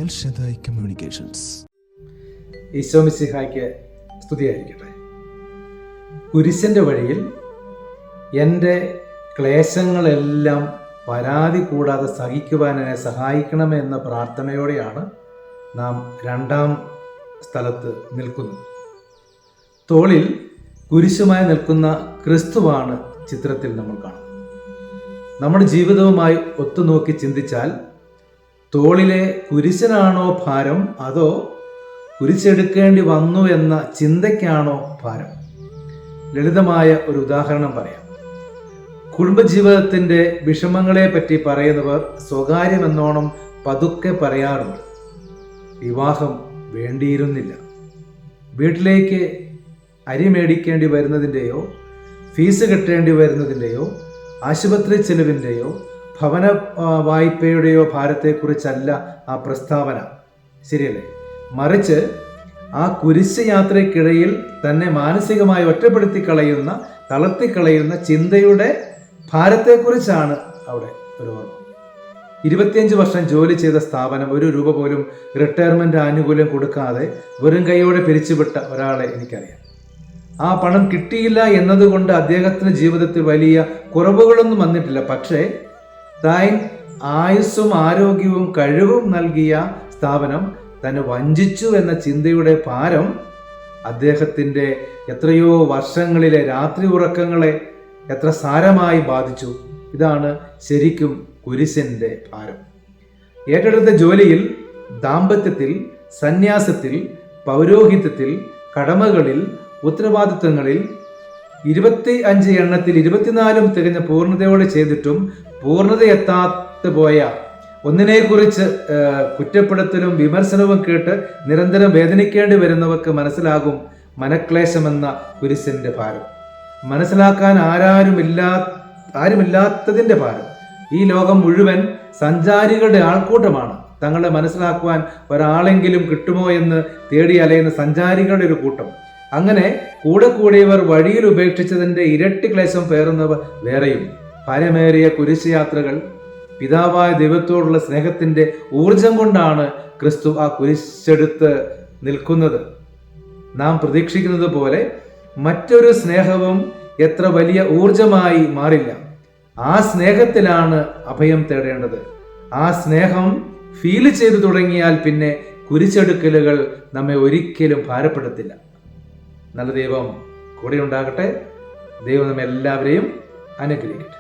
L Shaddai communications. Isho മിശിഹായ്ക്ക് സ്തുതിയായിരിക്കട്ടെ. കുരിശിൻ്റെ വഴിയിൽ എൻ്റെ ക്ലേശങ്ങളെല്ലാം പരാതി കൂടാതെ സഹിക്കുവാൻ എന്നെ സഹായിക്കണമേ എന്ന പ്രാർത്ഥനയോടെയാണ് നാം രണ്ടാം സ്ഥലത്ത് നിൽക്കുന്നത്. തോളിൽ കുരിശുമായി നിൽക്കുന്ന ക്രിസ്തുവാണ് ചിത്രത്തിൽ നമ്മൾ കാണുന്നത്. നമ്മുടെ ജീവിതവുമായി ഒത്തുനോക്കി ചിന്തിച്ചാൽ തോളിലെ കുരിശിനാണോ ഭാരം, അതോ കുരിശെടുക്കേണ്ടി വന്നു എന്ന ചിന്തയ്ക്കാണോ ഭാരം? ലളിതമായ ഒരു ഉദാഹരണം പറയാം. കുടുംബജീവിതത്തിൻ്റെ വിഷമങ്ങളെ പറ്റി പറയുന്നവർ സ്വകാര്യമെന്നോണം പതുക്കെ പറയാറുണ്ട്. വിവാഹം വേണ്ടിയിരുന്നില്ല, വീട്ടിലേക്ക് അരി മേടിക്കേണ്ടി വരുന്നതിൻ്റെയോ ഫീസ് കെട്ടേണ്ടി വരുന്നതിൻ്റെയോ ആശുപത്രി ചെലവിൻ്റെയോ ഭവന വായ്പയുടെയോ ഭാരത്തെക്കുറിച്ചല്ല ആ പ്രസ്താവന, ശരിയല്ലേ? മറിച്ച് ആ കുരിശ് യാത്രയ്ക്കിടയിൽ തന്നെ മാനസികമായി ഒറ്റപ്പെടുത്തി കളയുന്ന, തളർത്തിക്കളയുന്ന ചിന്തയുടെ ഭാരത്തെക്കുറിച്ചാണ് അവിടെ ഒരു ഓർമ്മ. 25 വർഷം ജോലി ചെയ്ത സ്ഥാപനം ഒരു രൂപ പോലും റിട്ടയർമെന്റ് ആനുകൂല്യം കൊടുക്കാതെ വെറും കൈയോടെ പിരിച്ചുവിട്ട ഒരാളെ എനിക്കറിയാം. ആ പണം കിട്ടിയില്ല എന്നതുകൊണ്ട് അദ്ദേഹത്തിന് ജീവിതത്തിൽ വലിയ കുറവുകളൊന്നും വന്നിട്ടില്ല. പക്ഷേ താൻ ആയുസ്സും ആരോഗ്യവും കഴിവും നൽകിയ സ്ഥാപനം തന്നെ വഞ്ചിച്ചു എന്ന ചിന്തയുടെ ഭാരം അദ്ദേഹത്തിൻ്റെ എത്രയോ വർഷങ്ങളിലെ രാത്രി ഉറക്കങ്ങളെ എത്ര സാരമായി ബാധിച്ചു. ഇതാണ് ശരിക്കും കുരിശിൻ്റെ ഭാരം. ഏറ്റെടുത്ത ജോലിയിൽ, ദാമ്പത്യത്തിൽ, സന്യാസത്തിൽ, പൗരോഹിത്യത്തിൽ, കടമകളിൽ, ഉത്തരവാദിത്വങ്ങളിൽ 25 എണ്ണത്തിൽ 24 തികഞ്ഞ പൂർണ്ണതയോടെ ചെയ്തിട്ടും പൂർണ്ണതയെത്താത്ത പോയ ഒന്നിനെക്കുറിച്ച് കുറ്റപ്പെടുത്തലും വിമർശനവും കേട്ട് നിരന്തരം വേദനിക്കേണ്ടി വരുന്നവർക്ക് മനസ്സിലാകും മനക്ലേശമെന്ന കുരിശിൻ്റെ ഭാരം. മനസ്സിലാക്കാൻ ആരുമില്ലാത്തതിൻ്റെ ഭാരം. ഈ ലോകം മുഴുവൻ സഞ്ചാരികളുടെ ആൾക്കൂട്ടമാണ്. തങ്ങളെ മനസ്സിലാക്കുവാൻ ഒരാളെങ്കിലും കിട്ടുമോ എന്ന് തേടി അലയുന്ന സഞ്ചാരികളുടെ ഒരു കൂട്ടം. അങ്ങനെ കൂടെ കൂടിയവർ വഴിയിൽ ഉപേക്ഷിച്ചതിൻ്റെ ഇരട്ടി ക്ലേശം പേറുന്നവർ വേറെയും. ഭാരമേറിയ കുരിശ് യാത്രകൾ പിതാവായ ദൈവത്തോടുള്ള സ്നേഹത്തിൻ്റെ ഊർജം കൊണ്ടാണ് ക്രിസ്തു ആ കുരിശെടുത്ത് നിൽക്കുന്നത്. നാം പ്രതീക്ഷിക്കുന്നത് പോലെ മറ്റൊരു സ്നേഹവും എത്ര വലിയ ഊർജമായി മാറില്ല. ആ സ്നേഹത്തിലാണ് അഭയം തേടേണ്ടത്. ആ സ്നേഹം ഫീൽ ചെയ്തു തുടങ്ങിയാൽ പിന്നെ കുരിശെടുക്കലുകൾ നമ്മെ ഒരിക്കലും ഭാരപ്പെടുത്തില്ല. നല്ല ദൈവം കൂടെ ഉണ്ടാകട്ടെ. ദൈവം നമ്മെ എല്ലാവരെയും അനുഗ്രഹിക്കട്ടെ.